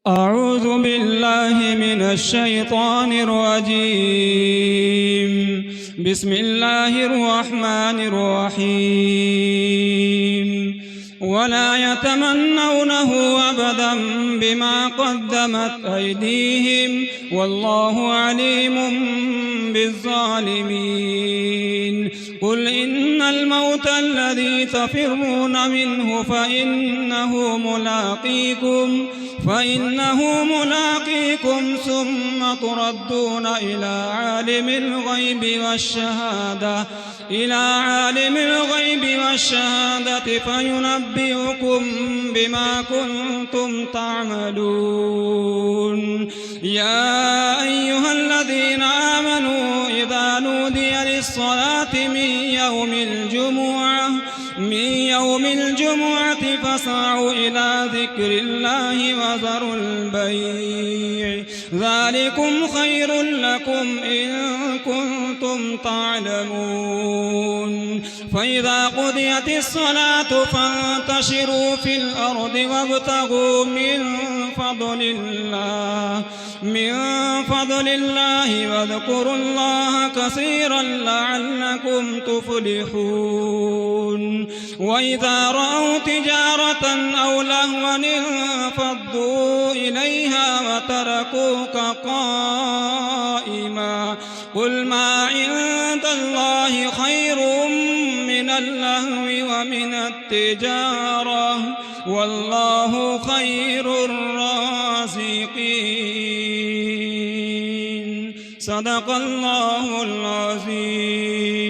أعوذ بالله من الشيطان الرجيم. بسم الله الرحمن الرحيم. ولا يتمنونه أبدا بما قدمت أيديهم والله عليم بالظالمين. قل إن الموت الذي تفرون منه فإنه ملاقيكم ثم تردون إلى عالم الغيب والشهادة فينبئكم بما كنتم تعملون. يا أيها الذين آمنوا إذا نودي للصلاة من يوم الجمعة فاسعوا إلى ذكر الله وذروا البيع ذلكم خير لكم إن كنتم تعلمون. فإذا قضيت الصلاة فانتشروا في الأرض وابتغوا من فضل الله واذكروا الله كثيرا لعلكم تفلحون. وإذا رأوا تجارة أو لهوا انفضوا إليها وتركوك قائما. قل ما عند الله خير من اللهو ومن التجارة والله خير الرازقين. صدق الله العظيم.